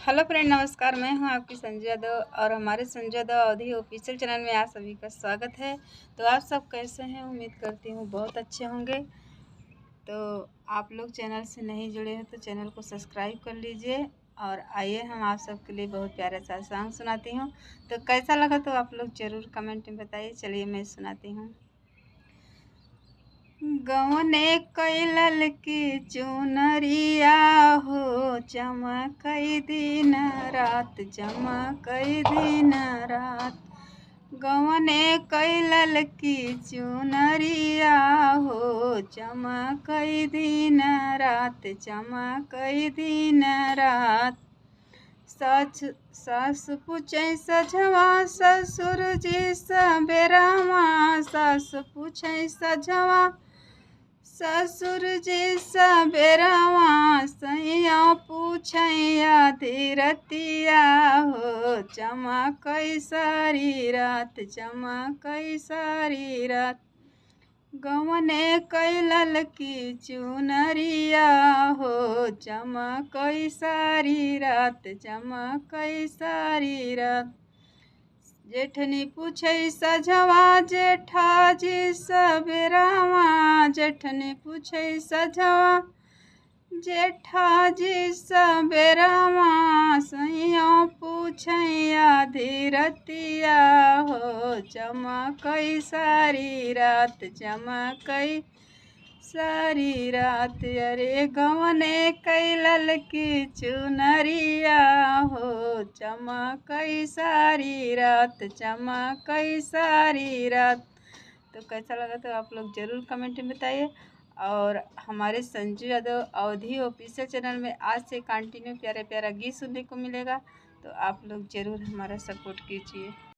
Hello friend, नमस्कार। मैं हूं आपकी संजय यादव और हमारे संजय यादव अवधी ऑफिशियल चैनल में आप सभी का स्वागत है। तो आप सब कैसे हैं? उम्मीद करती हूं बहुत अच्छे होंगे। तो आप लोग चैनल से नहीं जुड़े हैं तो चैनल को सब्सक्राइब कर लीजिए। और आइए हम आप सबके लिए बहुत प्यारा सा सॉन्ग सुनाती हूँ। तो कैसा लगा तो आप लोग ज़रूर कमेंट में बताइए। चलिए मैं सुनाती हूँ। गौने कैलल की चुनरिया हो, चमकई दिन रात, चमकई दिन रात। गौने कैलल की चुनरिया हो, चमकई दिन रात, चमकई दिन रात। सच सास पूछे सझवा, ससुर जी सबेरवा, सास पूछे सझवा, ससुर जी सबेरवा, सैया पूछैया धीरतिया हो, चमकई सारी रात, चमकई सारी रात। गौने कैलल की चुनरिया हो, चमकई सारी रात, चमकई सारी रात। जेठनी पूछै सझवा, जेठा जी सबेरवा, जेठनी पूछै सझवा, जेठा जी सबेरवा, सैया पूछैया धीरतिया हो, चमकई सारी रात, चमकई सारी रात। अरे गौने कैलल की चुनरिया हो, चमकई सारी रात, चमकई सारी रात। तो कैसा लगा तो आप लोग ज़रूर कमेंट में बताइए। और हमारे संजू यादव अवधी ऑफिशियल चैनल में आज से कंटिन्यू प्यारा प्यारा गीत सुनने को मिलेगा। तो आप लोग ज़रूर हमारा सपोर्ट कीजिए।